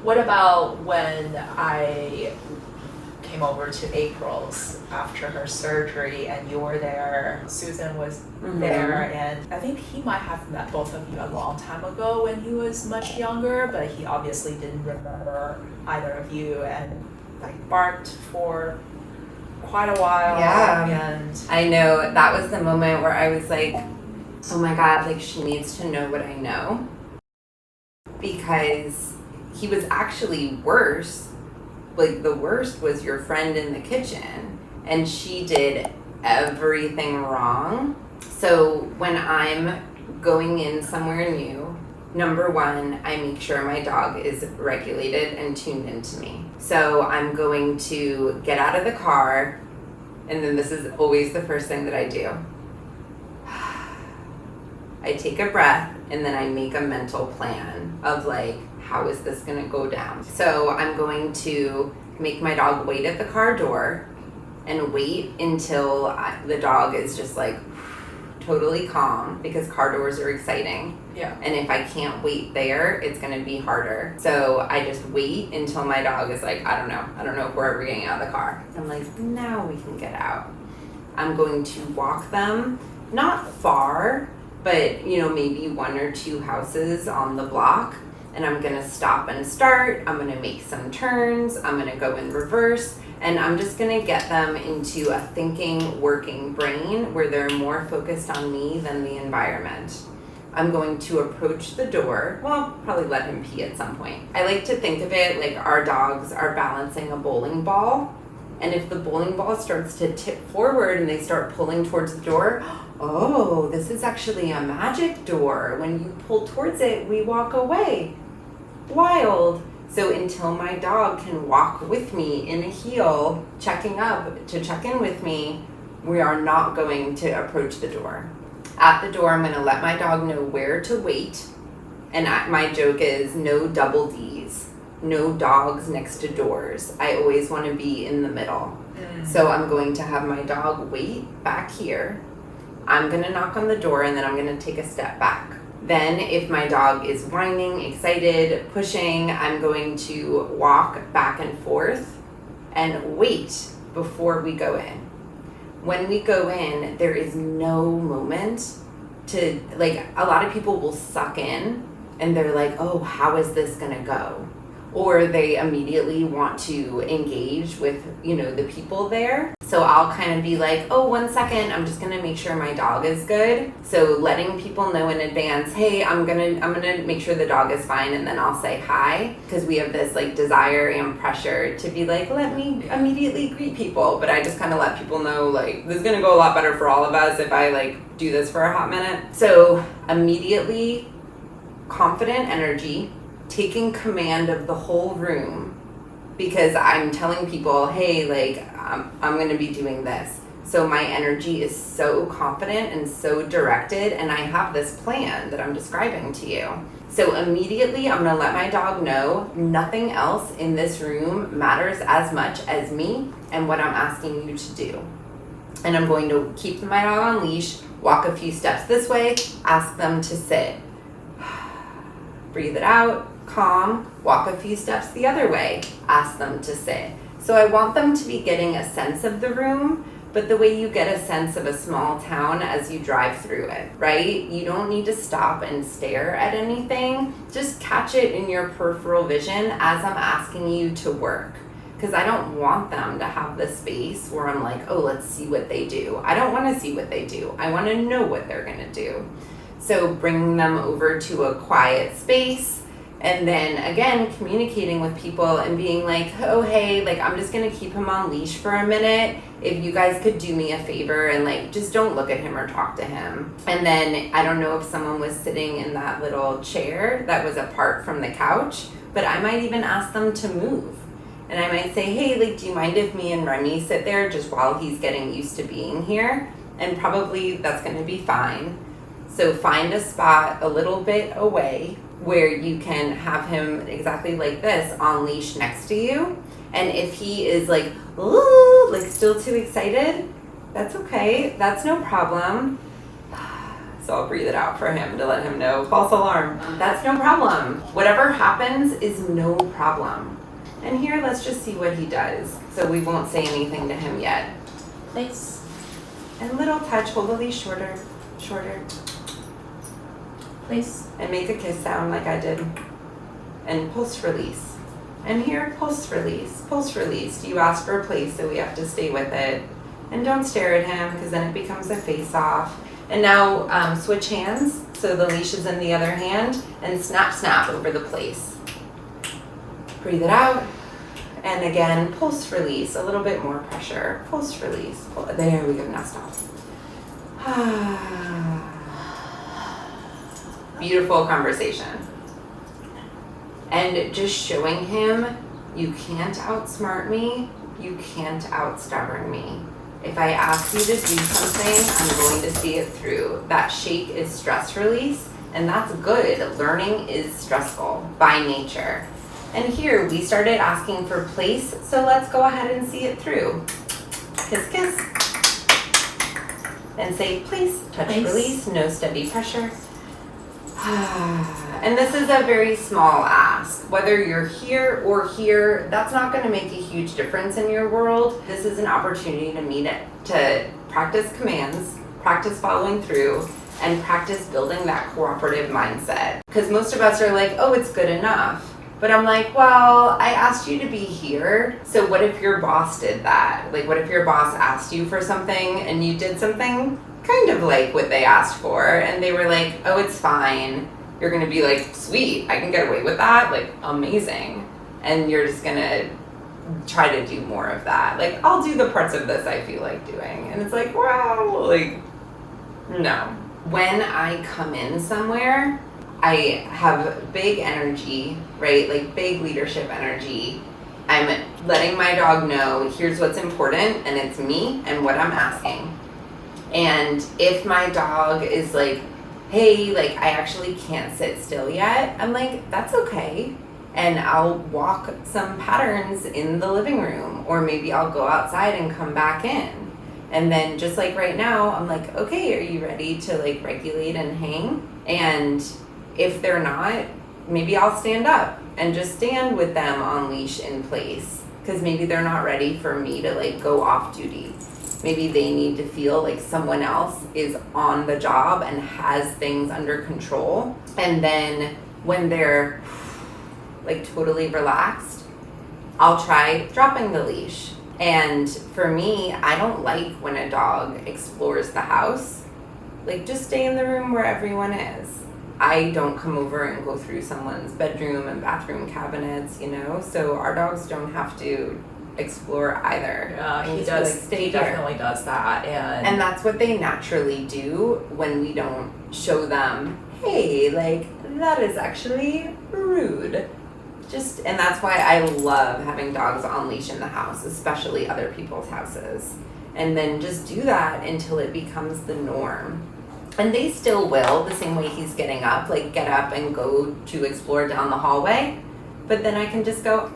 What about when I came over to April's after her surgery and you were there, Susan was there, and I think he might have met both of you a long time ago when he was much younger, but he obviously didn't remember either of you and like barked for quite a while. Yeah. And I know that was the moment where I was like, oh my God, like she needs to know what I know. Because he was actually worse. Like the worst was your friend in the kitchen, and she did everything wrong. So when I'm going in somewhere new, number one, I make sure my dog is regulated and tuned into me. So I'm going to get out of the car, and then this is always the first thing that I do. I take a breath, and then I make a mental plan of like, how is this gonna go down? So I'm going to make my dog wait at the car door and wait until the dog is just like totally calm, because car doors are exciting. yeah. And if I can't wait there, it's gonna be harder. So I just wait until my dog is like, I don't know if we're ever getting out of the car. I'm like, now we can get out. I'm going to walk them, not far, but maybe 1 or 2 houses on the block. And I'm gonna stop and start, I'm gonna make some turns, I'm gonna go in reverse, and I'm just gonna get them into a thinking, working brain where they're more focused on me than the environment. I'm going to approach the door, well, probably let him pee at some point. I like to think of it like our dogs are balancing a bowling ball, and if the bowling ball starts to tip forward and they start pulling towards the door, oh, this is actually a magic door. When you pull towards it, we walk away. Wild. So until my dog can walk with me in a heel, checking up to check in with me, we are not going to approach the door. At the door, I'm going to let my dog know where to wait. And my joke is no double D's, no dogs next to doors. I always want to be in the middle. So I'm going to have my dog wait back here. I'm going to knock on the door, and then I'm going to take a step back. Then if my dog is whining, excited, pushing, I'm going to walk back and forth and wait before we go in. When we go in, there is no moment to, like, a lot of people will suck in and they're like, oh, how is this going to go? Or they immediately want to engage with, the people there. So I'll kind of be like, oh, 1 second, I'm just gonna make sure my dog is good. So letting people know in advance, hey, I'm gonna make sure the dog is fine, and then I'll say hi, because we have this like desire and pressure to be like, let me immediately greet people. But I just kind of let people know like this is gonna go a lot better for all of us if I like do this for a hot minute. So immediately confident energy, taking command of the whole room, because I'm telling people, hey, like, I'm going to be doing this. So my energy is so confident and so directed, and I have this plan that I'm describing to you. So immediately I'm going to let my dog know nothing else in this room matters as much as me and what I'm asking you to do. And I'm going to keep my dog on leash, walk a few steps this way, ask them to sit. Breathe it out. Calm, walk a few steps the other way, ask them to sit. So I want them to be getting a sense of the room, but the way you get a sense of a small town as you drive through it, right? You don't need to stop and stare at anything. Just catch it in your peripheral vision as I'm asking you to work. Because I don't want them to have the space where I'm like, oh, let's see what they do. I don't want to see what they do. I want to know what they're going to do. So bringing them over to a quiet space. And then again, communicating with people and being like, oh, hey, like, I'm just going to keep him on leash for a minute. If you guys could do me a favor and like, just don't look at him or talk to him. And then I don't know if someone was sitting in that little chair that was apart from the couch, but I might even ask them to move. And I might say, hey, like, do you mind if me and Remy sit there just while he's getting used to being here? And probably that's going to be fine. So find a spot a little bit away where you can have him exactly like this on leash next to you. And if he is like, ooh, like still too excited, that's okay. That's no problem. So I'll breathe it out for him to let him know, false alarm. That's no problem. Whatever happens is no problem. And here, let's just see what he does. So we won't say anything to him yet. Place. And little touch, hold the leash shorter. Place. And make a kiss sound like I did. And pulse release. And here, pulse release. Do you ask for a place, so we have to stay with it. And don't stare at him, because then it becomes a face-off. And now switch hands, so the leash is in the other hand, and snap over the place. Breathe it out. And again, pulse release, a little bit more pressure. Pulse release. There we go, now stop. Beautiful conversation. And just showing him, you can't outsmart me, you can't outstubborn me. If I ask you to do something, I'm going to see it through. That shake is stress release, and that's good. Learning is stressful by nature. And here, we started asking for place, so let's go ahead and see it through. Kiss, kiss. And say place, touch, release, no steady pressure. And this is a very small ask. Whether you're here or here, that's not going to make a huge difference in your world. This is an opportunity to practice commands, practice following through, and practice building that cooperative mindset. Because most of us are like, oh, it's good enough. But I'm like, well, I asked you to be here. So what if your boss did that? Like, what if your boss asked you for something and you did something kind of like what they asked for, and they were like, oh, it's fine. You're gonna be like, sweet, I can get away with that, like, amazing. And you're just gonna try to do more of that. Like, I'll do the parts of this I feel like doing. And it's like, wow, like, no. When I come in somewhere, I have big energy, right? Like big leadership energy. I'm letting my dog know, here's what's important, and it's me and what I'm asking. And if my dog is like, hey, like, I actually can't sit still yet, I'm like, that's okay. And I'll walk some patterns in the living room, or maybe I'll go outside and come back in. And then just like right now, I'm like, okay, are you ready to like regulate and hang? And if they're not, maybe I'll stand up and just stand with them on leash in place, because maybe they're not ready for me to like go off duty. Maybe they need to feel like someone else is on the job and has things under control. And then when they're like totally relaxed, I'll try dropping the leash. And for me, I don't like when a dog explores the house. Like, just stay in the room where everyone is. I don't come over and go through someone's bedroom and bathroom cabinets, you know? So our dogs don't have to explore either. Yeah, he does. Like, he definitely does that, and that's what they naturally do when we don't show them, hey, like, that is actually rude. And that's why I love having dogs on leash in the house, especially other people's houses. And then just do that until it becomes the norm. And they still will, the same way he's getting up, like get up and go to explore down the hallway. But then I can just go,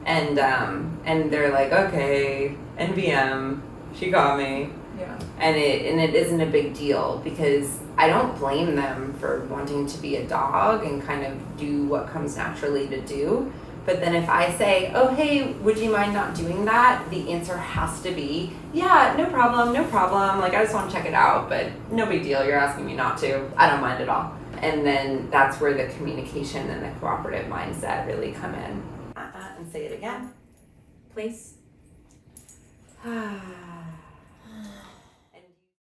and they're like, okay, NBM, she got me. Yeah. And it isn't a big deal, because I don't blame them for wanting to be a dog and kind of do what comes naturally to do. But then if I say, oh, hey, would you mind not doing that? The answer has to be, yeah, no problem. Like, I just want to check it out, but no big deal. You're asking me not to. I don't mind at all. And then that's where the communication and the cooperative mindset really come in. And say it again. Place.